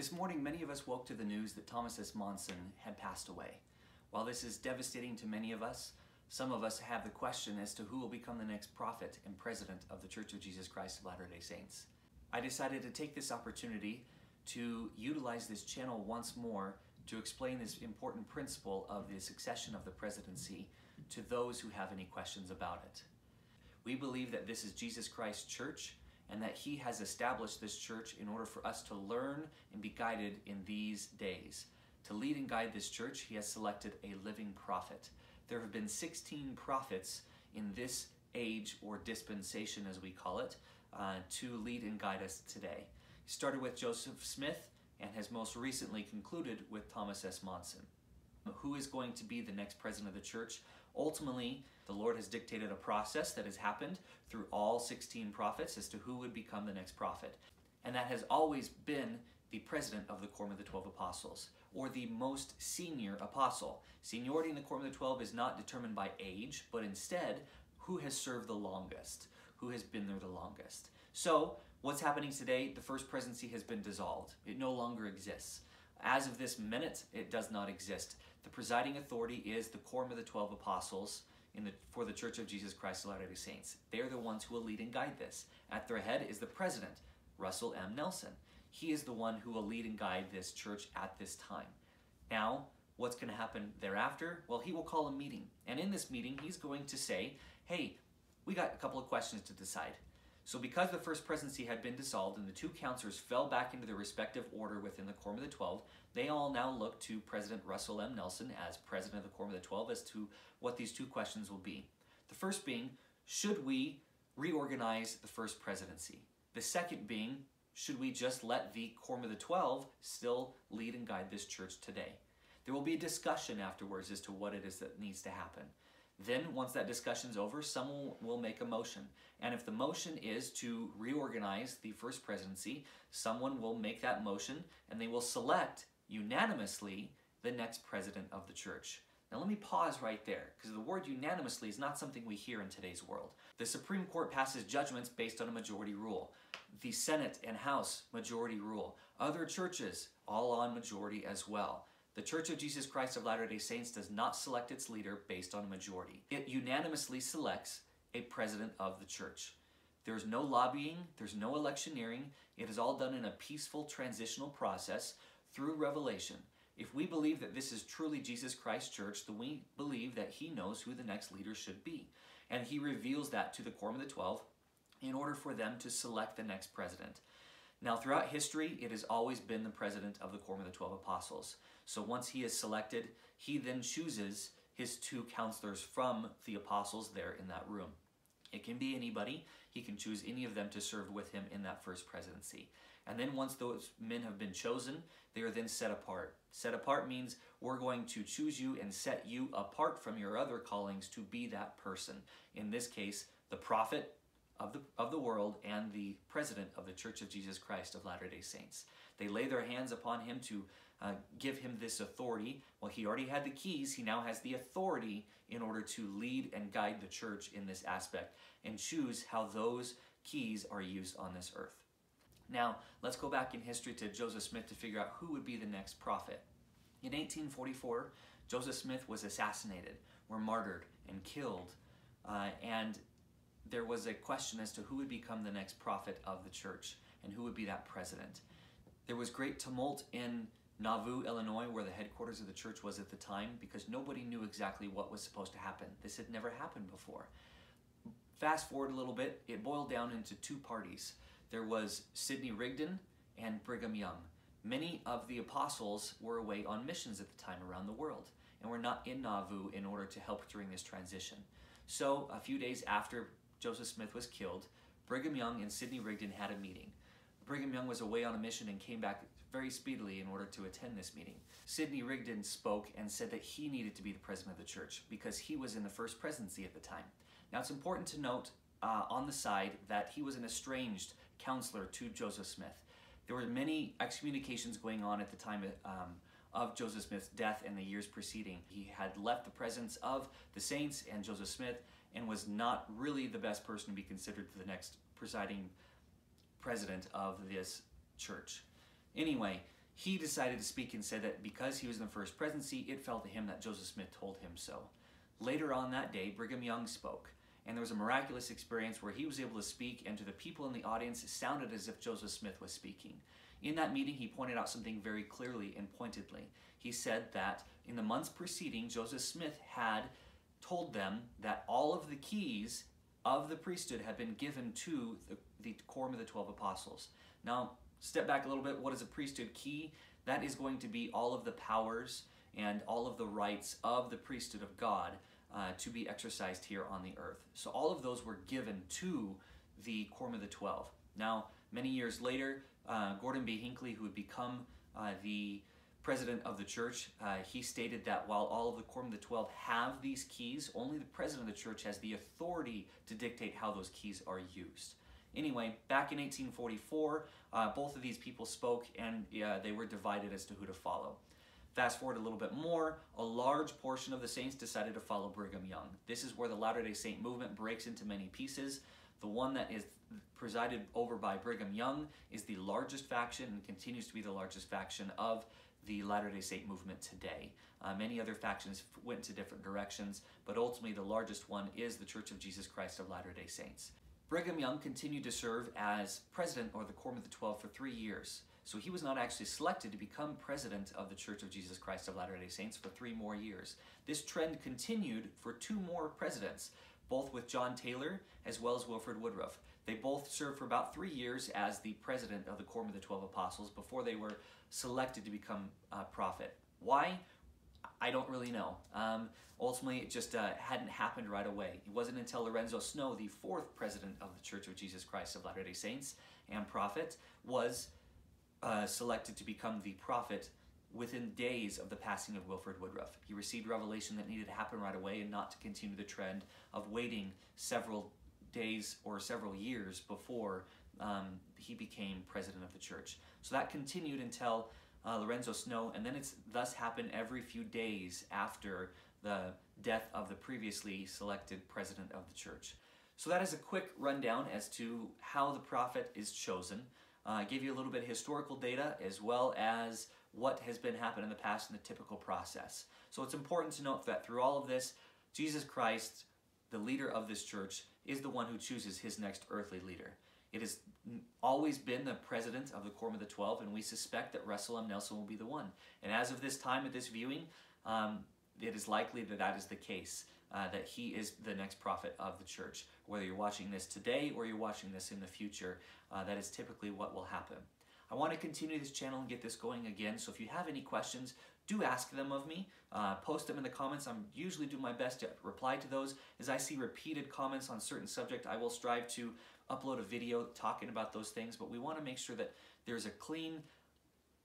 This morning, many of us woke to the news that Thomas S. Monson had passed away. While this is devastating to many of us, some of us have the question as to who will become the next prophet and president of the Church of Jesus Christ of Latter-day Saints. I decided to take this opportunity to utilize this channel once more to explain this important principle of the succession of the presidency to those who have any questions about it. We believe that this is Jesus Christ's church and that He has established this church in order for us to learn and be guided in these days. To lead and guide this church, He has selected a living prophet. There have been 16 prophets in this age or dispensation, as we call it, to lead and guide us today. He started with Joseph Smith and has most recently concluded with Thomas S. Monson. Who is going to be the next president of the church? Ultimately, the Lord has dictated a process that has happened through all 16 prophets as to who would become the next prophet. And that has always been the president of the Quorum of the 12 Apostles, or the most senior apostle. Seniority in the Quorum of the 12 is not determined by age, but instead, who has served the longest, who has been there the longest. So, what's happening today? The first presidency has been dissolved. It no longer exists. As of this minute, it does not exist. The presiding authority is the Quorum of the 12 Apostles for the Church of Jesus Christ of Latter-day Saints. They are the ones who will lead and guide this. At their head is the president, Russell M. Nelson. He is the one who will lead and guide this church at this time. Now, what's going to happen thereafter? Well, he will call a meeting. And in this meeting, he's going to say, hey, we got a couple of questions to decide. So because the first presidency had been dissolved and the two counselors fell back into their respective order within the Quorum of the 12, they all now look to President Russell M. Nelson as president of the Quorum of the 12 as to what these two questions will be. The first being, should we reorganize the first presidency? The second being, should we just let the Quorum of the 12 still lead and guide this church today? There will be a discussion afterwards as to what it is that needs to happen. Then, once that discussion's over, someone will make a motion. And if the motion is to reorganize the first presidency, someone will make that motion and they will select unanimously the next president of the church. Now let me pause right there, because the word unanimously is not something we hear in today's world. The Supreme Court passes judgments based on a majority rule. The Senate and House, majority rule. Other churches, all on majority as well. The Church of Jesus Christ of Latter-day Saints does not select its leader based on a majority. It unanimously selects a president of the church. There's no lobbying, there's no electioneering. It is all done in a peaceful transitional process through revelation. If we believe that this is truly Jesus Christ's church, then we believe that He knows who the next leader should be. And He reveals that to the Quorum of the 12 in order for them to select the next president. Now, throughout history, it has always been the president of the Quorum of the 12 Apostles. So once he is selected, he then chooses his two counselors from the apostles there in that room. It can be anybody. He can choose any of them to serve with him in that first presidency. And then once those men have been chosen, they are then set apart. Set apart means we're going to choose you and set you apart from your other callings to be that person. In this case, the prophet of the world and the president of the Church of Jesus Christ of Latter-day Saints. They lay their hands upon him to give him this authority. Well, he already had the keys. He now has the authority in order to lead and guide the church in this aspect and choose how those keys are used on this earth. Now, let's go back in history to Joseph Smith to figure out who would be the next prophet. In 1844, Joseph Smith was assassinated, or martyred and killed, and there was a question as to who would become the next prophet of the church and who would be that president. There was great tumult in Nauvoo, Illinois, where the headquarters of the church was at the time, because nobody knew exactly what was supposed to happen. This had never happened before. Fast forward a little bit, it boiled down into two parties. There was Sidney Rigdon and Brigham Young. Many of the apostles were away on missions at the time around the world and were not in Nauvoo in order to help during this transition. So a few days after Joseph Smith was killed, Brigham Young and Sidney Rigdon had a meeting. Brigham Young was away on a mission and came back very speedily in order to attend this meeting. Sidney Rigdon spoke and said that he needed to be the president of the church because he was in the first presidency at the time. Now it's important to note on the side that he was an estranged counselor to Joseph Smith. There were many excommunications going on at the time of Joseph Smith's death and the years preceding. He had left the presence of the saints and Joseph Smith and was not really the best person to be considered for the next presiding president of this church. Anyway, he decided to speak and said that because he was in the first presidency, it fell to him that Joseph Smith told him so. Later on that day, Brigham Young spoke, and there was a miraculous experience where he was able to speak, and to the people in the audience, it sounded as if Joseph Smith was speaking. In that meeting, he pointed out something very clearly and pointedly. He said that in the months preceding, Joseph Smith had told them that all of the keys of the priesthood had been given to the quorum of the 12 apostles. Now, step back a little bit. What is a priesthood key? That is going to be all of the powers and all of the rights of the priesthood of God to be exercised here on the earth. So all of those were given to the quorum of the 12. Now, many years later, Gordon B. Hinckley, who would become the president of the church, he stated that while all of the quorum of the 12 have these keys, only the president of the church has the authority to dictate how those keys are used. Anyway, back in 1844, both of these people spoke, and they were divided as to who to follow. Fast forward a little bit more, a large portion of the saints decided to follow Brigham Young. This is where the Latter-day Saint movement breaks into many pieces. The one that is presided over by Brigham Young is the largest faction and continues to be the largest faction of the Latter-day Saint movement today. Many other factions went to different directions, but ultimately the largest one is the Church of Jesus Christ of Latter-day Saints. Brigham Young continued to serve as president or the Quorum of the 12 for 3 years. So he was not actually selected to become president of the Church of Jesus Christ of Latter-day Saints for 3 more years. This trend continued for 2 more presidents, both with John Taylor as well as Wilford Woodruff. They both served for about 3 years as the president of the Quorum of the 12 Apostles before they were selected to become prophet. Why? I don't really know. Ultimately, it just hadn't happened right away. It wasn't until Lorenzo Snow, the 4th president of the Church of Jesus Christ of Latter-day Saints and prophet, was selected to become the prophet within days of the passing of Wilford Woodruff. He received revelation that needed to happen right away and not to continue the trend of waiting several days or several years before he became president of the church. So that continued until Lorenzo Snow, and then it's thus happened every few days after the death of the previously selected president of the church. So that is a quick rundown as to how the prophet is chosen. I gave you a little bit of historical data as well as what has been happening in the past in the typical process. So it's important to note that through all of this, Jesus Christ, the leader of this church, is the one who chooses his next earthly leader. It has always been the president of the Quorum of the 12, and we suspect that Russell M. Nelson will be the one. And as of this time at this viewing, it is likely that that is the case, that he is the next prophet of the church. Whether you're watching this today or you're watching this in the future, that is typically what will happen. I want to continue this channel and get this going again, so if you have any questions, do ask them of me. Post them in the comments. I'm usually doing my best to reply to those. As I see repeated comments on certain subject, I will strive to upload a video talking about those things, but we want to make sure that there's a clean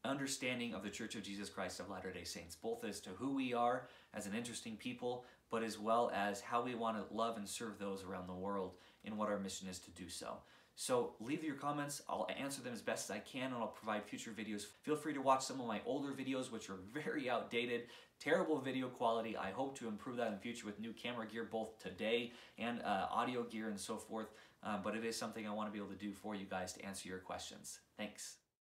understanding of the Church of Jesus Christ of Latter-day Saints, both as to who we are as an interesting people, but as well as how we want to love and serve those around the world and what our mission is to do so. So leave your comments, I'll answer them as best as I can, and I'll provide future videos. Feel free to watch some of my older videos, which are very outdated, terrible video quality. I hope to improve that in the future with new camera gear, both today and audio gear and so forth. But it is something I want to be able to do for you guys to answer your questions. Thanks.